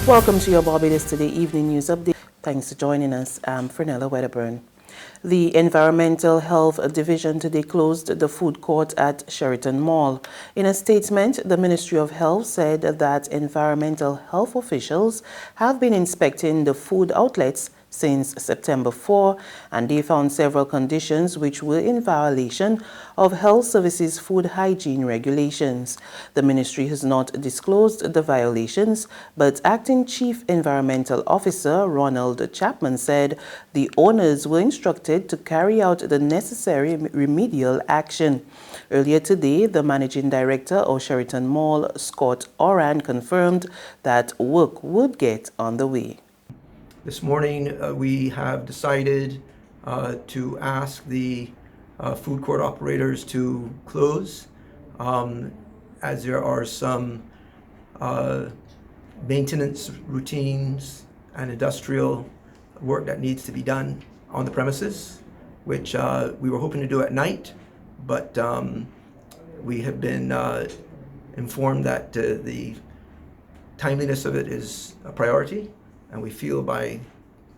Welcome to your Barbados Today Evening News Update. Thanks for joining us. I'm Fernella Wedderburn. The Environmental Health Division today closed the food court at Sheraton Mall. In a statement, the Ministry of Health said that environmental health officials have been inspecting the food outlets since September 4, and they found several conditions which were in violation of Health Services food hygiene regulations. The ministry has not disclosed the violations, but Acting Chief Environmental Officer Ronald Chapman said the owners were instructed to carry out the necessary remedial action. Earlier today, the Managing Director of Sheraton Mall, Scott Oran, confirmed that work would get on the way. This morning, we have decided to ask the food court operators to close as there are some maintenance routines and industrial work that needs to be done on the premises, which we were hoping to do at night, but we have been informed that the timeliness of it is a priority. And we feel by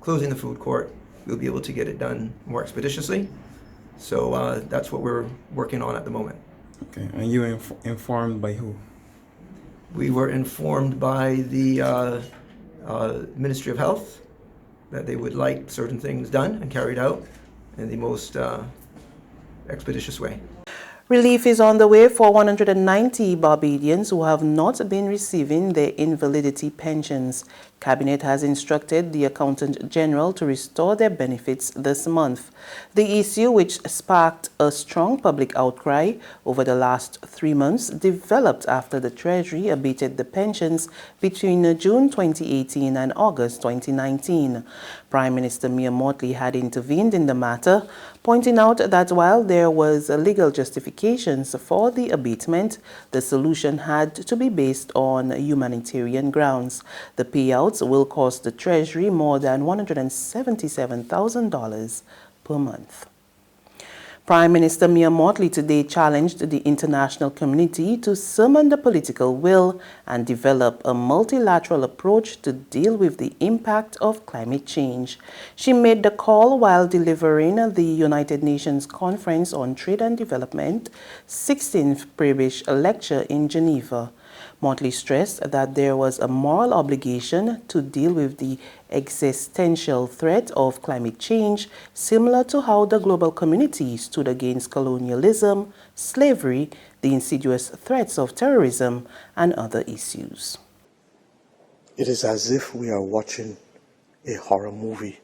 closing the food court, we'll be able to get it done more expeditiously. So that's what we're working on at the moment. Okay, and you were informed by who? We were informed by the Ministry of Health that they would like certain things done and carried out in the most expeditious way. Relief is on the way for 190 Barbadians who have not been receiving their invalidity pensions. Cabinet has instructed the Accountant General to restore their benefits this month. The issue, which sparked a strong public outcry over the last 3 months, developed after the Treasury abated the pensions between June 2018 and August 2019. Prime Minister Mottley had intervened in the matter, pointing out that while there was legal justifications for the abatement, the solution had to be based on humanitarian grounds. The payouts will cost the Treasury more than $177,000 per month. Prime Minister Mottley today challenged the international community to summon the political will and develop a multilateral approach to deal with the impact of climate change. She made the call while delivering the United Nations Conference on Trade and Development 16th Prebish lecture in Geneva. Mottley stressed that there was a moral obligation to deal with the existential threat of climate change, similar to how the global community stood against colonialism, slavery, the insidious threats of terrorism, and other issues. It is as if we are watching a horror movie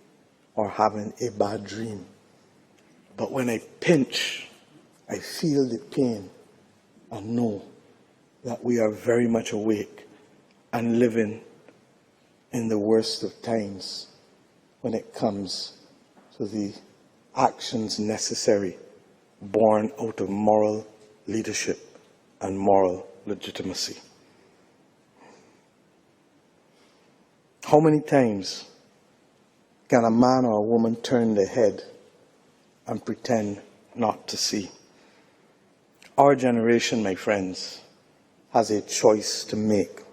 or having a bad dream. But when I pinch, I feel the pain and know that we are very much awake and living in the worst of times when it comes to the actions necessary born out of moral leadership and moral legitimacy. How many times can a man or a woman turn their head and pretend not to see? Our generation, my friends, has a choice to make.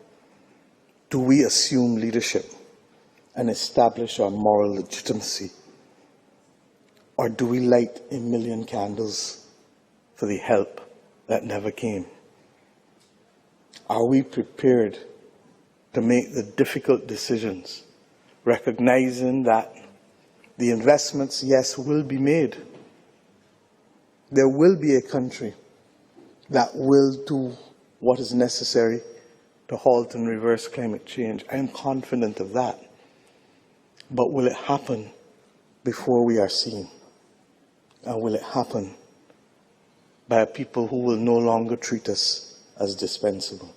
Do we assume leadership and establish our moral legitimacy? Or do we light a million candles for the help that never came? Are we prepared to make the difficult decisions, recognizing that the investments, yes, will be made? There will be a country that will do what is necessary to halt and reverse climate change. I am confident of that. But will it happen before we are seen? And will it happen by people who will no longer treat us as dispensable?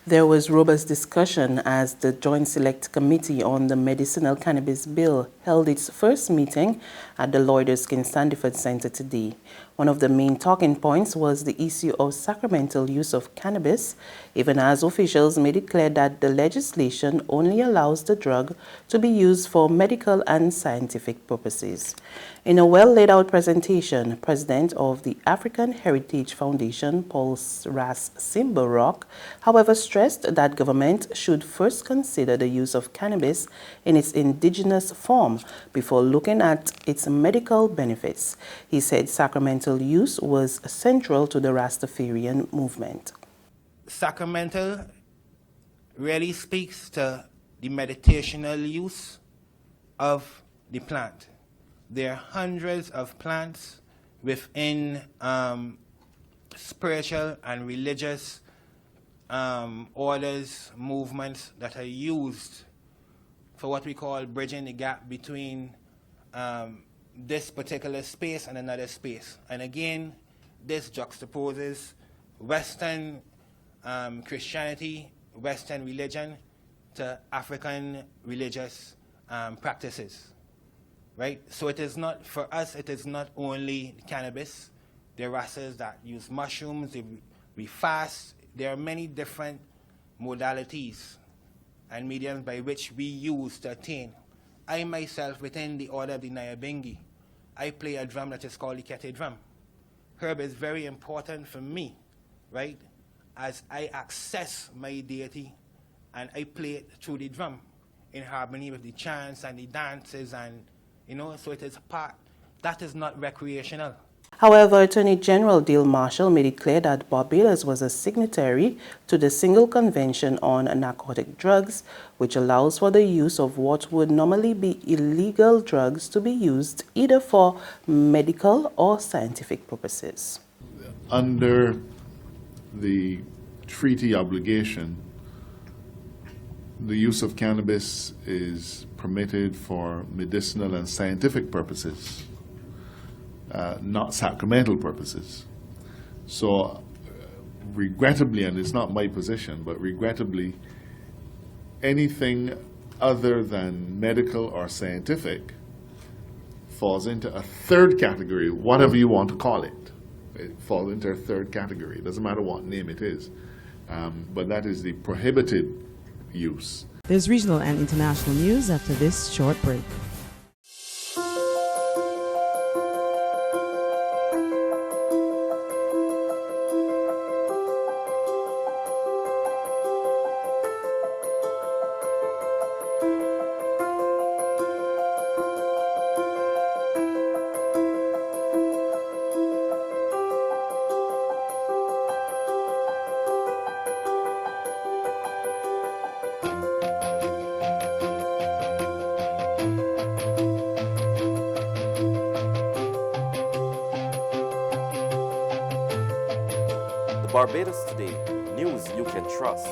There was robust discussion as the Joint Select Committee on the Medicinal Cannabis Bill held its first meeting at the Lloyd Erskine Sandiford Center today. One of the main talking points was the issue of sacramental use of cannabis, even as officials made it clear that the legislation only allows the drug to be used for medical and scientific purposes. In a well-laid-out presentation, President of the African Heritage Foundation, Paul Ras Simbarok, however, stressed that government should first consider the use of cannabis in its indigenous form before looking at its medical benefits. He said sacramental use was central to the Rastafarian movement. Sacramental really speaks to the meditational use of the plant. There are hundreds of plants within spiritual and religious orders, movements that are used for what we call bridging the gap between this particular space and another space. And again, this juxtaposes Western Christianity, Western religion to African religious practices. Right? So it is not, for us, it is not only cannabis. There are races that use mushrooms, we fast. There are many different modalities and mediums by which we use to attain. I myself, within the order of the Nyabingi, I play a drum that is called the Kete drum. Herb is very important for me, right? As I access my deity and I play it through the drum in harmony with the chants and the dances, and so it is a part that is not recreational. However, Attorney General Dale Marshall made it clear that Barbados was a signatory to the Single Convention on Narcotic Drugs, which allows for the use of what would normally be illegal drugs to be used either for medical or scientific purposes. Under the treaty obligation, the use of cannabis is permitted for medicinal and scientific purposes, not sacramental purposes. So regrettably, and it's not my position, but regrettably, anything other than medical or scientific falls into a third category, whatever you want to call it. It falls into a third category. It doesn't matter what name it is. But that is the prohibited use. There's regional and international news after this short break. Barbados Today, news you can trust.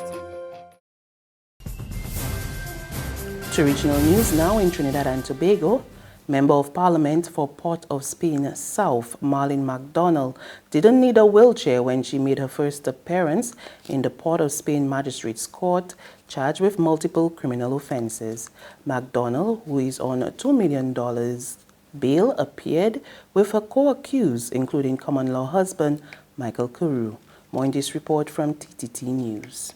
To regional news now in Trinidad and Tobago, Member of Parliament for Port of Spain South, Marlene MacDonald, didn't need a wheelchair when she made her first appearance in the Port of Spain Magistrates Court, charged with multiple criminal offences. MacDonald, who is on $2 million bail, appeared with her co-accused, including common law husband Michael Carew. More in this report from TTT News.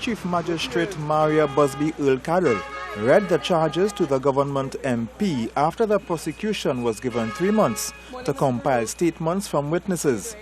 Chief Magistrate Maria Busby Earl-Carroll read the charges to the government MP after the prosecution was given 3 months to compile statements from witnesses.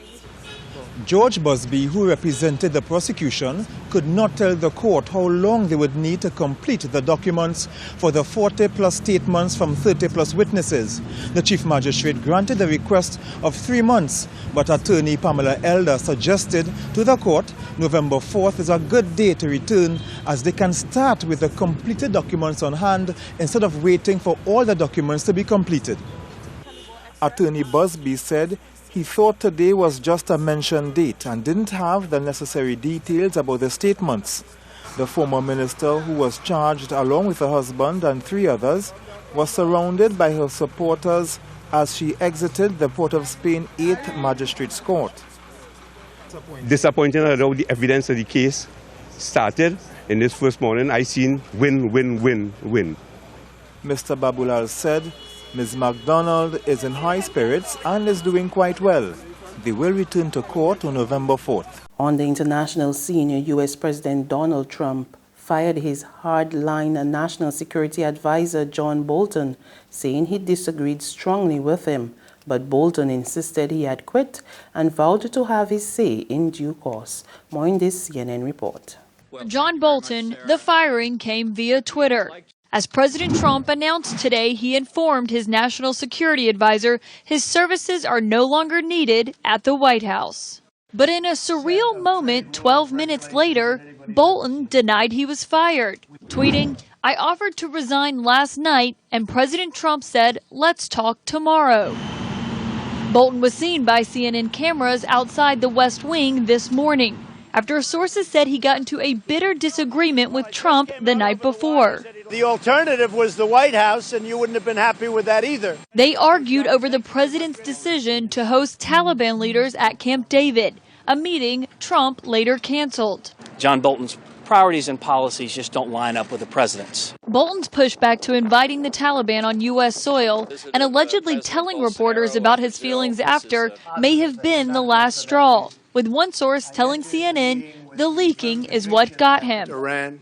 George Busby, who represented the prosecution, could not tell the court how long they would need to complete the documents for the 40-plus statements from 30-plus witnesses. The Chief Magistrate granted the request of 3 months, but Attorney Pamela Elder suggested to the court November 4th is a good day to return, as they can start with the completed documents on hand instead of waiting for all the documents to be completed. Attorney Busby said he thought today was just a mentioned date and didn't have the necessary details about the statements. The former minister, who was charged along with her husband and 3 others, was surrounded by her supporters as she exited the Port of Spain 8th Magistrates Court. Disappointing how the evidence of the case started in this first morning. I seen win, win, win, win. Mr. Babulal said Ms. MacDonald is in high spirits and is doing quite well. They will return to court on November 4th. On the international scene, U.S. President Donald Trump fired his hard-line national security advisor John Bolton, saying he disagreed strongly with him. But Bolton insisted he had quit and vowed to have his say in due course. More in this CNN report. For John Bolton, the firing came via Twitter. As President Trump announced today, he informed his national security advisor his services are no longer needed at the White House. But in a surreal moment 12 minutes later, Bolton denied he was fired, tweeting, "I offered to resign last night and President Trump said, let's talk tomorrow." Bolton was seen by CNN cameras outside the West Wing this morning, after sources said he got into a bitter disagreement with Trump the night before. The alternative was the White House, and you wouldn't have been happy with that either. They argued over the president's decision to host Taliban leaders at Camp David, a meeting Trump later canceled. John Bolton's priorities and policies just don't line up with the president's. Bolton's pushback to inviting the Taliban on U.S. soil and allegedly telling reporters about his feelings after may have been the last straw, with one source telling CNN the leaking is what got him.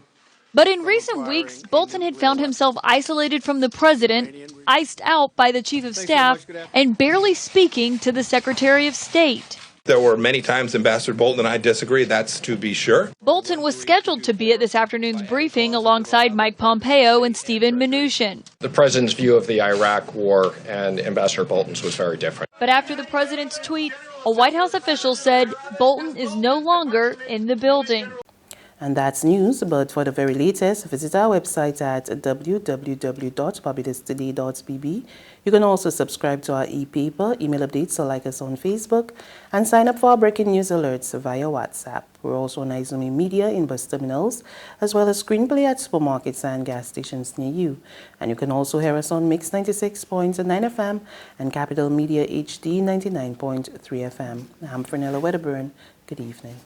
But in recent weeks, Bolton had found himself isolated from the president, iced out by the chief of staff, and barely speaking to the Secretary of State. There were many times Ambassador Bolton and I disagreed, that's to be sure. Bolton was scheduled to be at this afternoon's briefing alongside Mike Pompeo and Steven Mnuchin. The president's view of the Iraq war and Ambassador Bolton's was very different. But after the president's tweet, a White House official said Bolton is no longer in the building. And that's news, but for the very latest, visit our website at www.barbadostoday.bb. You can also subscribe to our e-paper, email updates, or like us on Facebook, and sign up for our breaking news alerts via WhatsApp. We're also on Izumi Media in bus terminals, as well as screenplay at supermarkets and gas stations near you. And you can also hear us on Mix 96.9 FM and Capital Media HD 99.3 FM. I'm Fernella Wedderburn. Good evening.